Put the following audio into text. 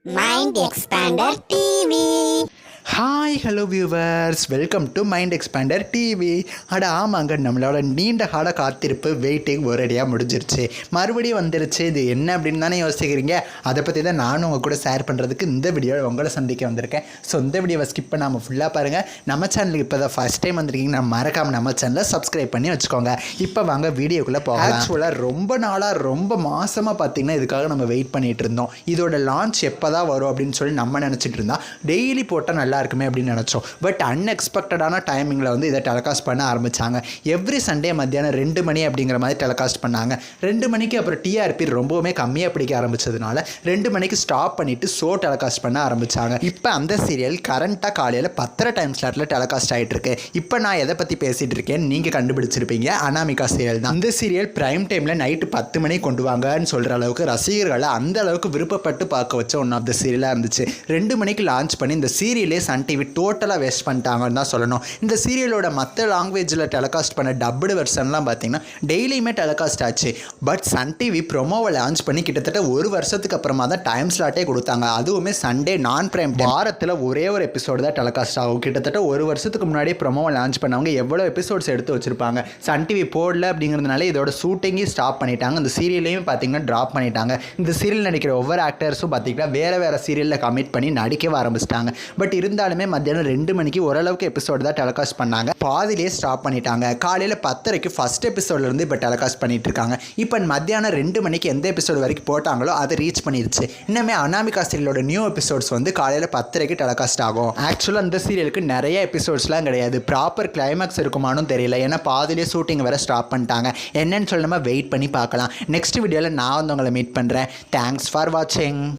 Mind Expander TV. Hi hello viewers, welcome to mind expander TV. ஆமாங்க, நம்மளோட நீண்ட கால காத்திருப்பு வெயிட்டிங் ஒரேடியாக முடிஞ்சிருச்சு, மறுபடியும் வந்துருச்சு. இது என்ன அப்படின்னு தானே யோசிக்கிறீங்க? அதை பற்றி தான் நானும் உங்கள் கூட ஷேர் பண்ணுறதுக்கு இந்த வீடியோவில் உங்களை சந்திக்க வந்திருக்கேன். ஸோ இந்த வீடியோவை ஸ்கிப் பண்ணாமல் ஃபுல்லாக பாருங்கள். நம்ம சேனலுக்கு இப்போ தான் ஃபஸ்ட் டைம் வந்திருக்கீங்கன்னா மறக்காமல் நம்ம சேனலை சப்ஸ்கிரைப் பண்ணி வச்சுக்கோங்க. இப்போ வாங்க வீடியோக்குள்ளே போகலாம். ஆக்சுவலாக ரொம்ப நாளாக ரொம்ப மாதமாக பார்த்திங்கன்னா இதுக்காக நம்ம வெயிட் பண்ணிகிட்டு இருந்தோம். இதோட லான்ச் எப்போ தான் வரும் அப்படின்னு சொல்லி நம்ம நினச்சிட்டு இருந்தோம். டெய்லி போட்டால் நல்லா இருக்குமே அப்படின்னு நினச்சோம். பட் அன்எக்ஸ்பெக்டடான டைமிங்கில் வந்து இதை டெலிகாஸ்ட் பண்ண ஆரம்பித்தாங்க. எவ்ரி சண்டே மத்தியானம் 2 மணி அப்படிங்கிற மாதிரி டெலிகாஸ்ட் பண்ணாங்க. 2 மணிக்கு அப்புறம் டிஆர்பி ரொம்பவுமே கம்மியாக பிடிக்க ஆரம்பித்ததுனால 2 மணிக்கு ஸ்டாப் பண்ணிவிட்டு ஷோ டெலிகாஸ்ட் பண்ண ஆரம்பித்தாங்க. இப்போ அந்த சீரியல் கரண்ட்டாக காலையில் 10 டைம் ஸ்லாட்டில் டெலிகாஸ்ட் ஆகிட்டு இருக்கு. இப்போ நான் எதை பற்றி பேசிகிட்டு இருக்கேன்னு நீங்கள் கண்டுபிடிச்சிருப்பீங்க. அனாமிகா சீரியல் தான். இந்த சீரியல் பிரைம் டைமில் நைட்டு 10 மணி கொண்டு வாங்கன்னு சொல்கிற அளவுக்கு ரசிகர்களை அந்த அளவுக்கு விருப்பப்பட்டு பார்க்க வச்ச ஒன் ஆஃப் த சீரியலாக இருந்துச்சு. 2 மணிக்கு லான்ச் பண்ணி இந்த சீரியலே சன் டிவி டோட்டலாக வேஸ்ட் பண்ணிட்டாங்கன்னு தான் சொல்லணும். இந்த சீரியலோட மற்ற லாங்குவேஜில் டெலிகாஸ்ட் பண்ண டப்புடு வெர்ஷன்லாம் பார்த்தீங்கன்னா டெய்லியுமே டெலிகாஸ்ட் ஆச்சு. பட் சன் டிவி ப்ரொமோவை லான்ச் பண்ணி கிட்டத்தட்ட 1 வருஷத்துக்கு அப்புறமா தான் டைம் ஸ்லாட்டே கொடுத்தாங்க. அதுவுமே சண்டே நான் பிரைம் வாரத்தில் ஒரே ஒரு எபிசோடு தான் டெலிகாஸ்ட் ஆகும். கிட்டத்தட்ட 1 வருஷத்துக்கு முன்னாடி ப்ரொமோவை லான்ச் பண்ணவங்க எவ்வளோ எபிசோட்ஸ் எடுத்து வச்சிருப்பாங்க. சன் டிவி போடல அப்படிங்கிறதுனால இதோட ஷூட்டிங்கையும் ஸ்டாப் பண்ணிட்டாங்க. இந்த சீரியலையும் பார்த்தீங்கன்னா ட்ராப் பண்ணிட்டாங்க. இந்த சீரியல் நடிக்கிற ஒவ்வொரு ஆக்டர்ஸும் பார்த்தீங்கன்னா வேறு சீரியலில் கமிட் பண்ணி நடிக்கவே ஆரம்பிச்சிட்டாங்க. பட் இருந்தாலுமே மத்தியானம் 2 மணிக்கு ஓரளவுக்கு எபிசோடு தான் டெலிகாஸ்ட் பண்ணாங்க. பாதிலே ஸ்டாப் பண்ணிட்டாங்க. காலையில் 10:30க்கு ஃபர்ஸ்ட் எபிசோட்லேருந்து இப்போ டெலிகாஸ்ட் பண்ணிட்டு இருக்காங்க. இப்போ மத்தியானம் 2 மணிக்கு எந்த எபிசோடு வரைக்கும் போட்டாங்களோ அதை ரீச் பண்ணிருச்சு. இன்னுமே அனாமிகா சீரியலோட நியூ எபிசோட்ஸ் வந்து காலையில் 10:30க்கு டெலிகாஸ்ட் ஆகும். ஆக்சுவலாக அந்த சீரியலுக்கு நிறைய எபிசோட்ஸ்லாம் கிடையாது. ப்ராப்பர் கிளைமேக்ஸ் இருக்குமானும் தெரியல. ஏன்னா பாதிலே ஷூட்டிங் வேறு ஸ்டாப் பண்ணிட்டாங்க. என்னன்னு சொல்லி நம்ம வெயிட் பண்ணி பார்க்கலாம். நெக்ஸ்ட் வீடியோவில் நான் வந்து உங்களை மீட் பண்ணுறேன். தேங்க்ஸ் ஃபார் வாட்சிங்.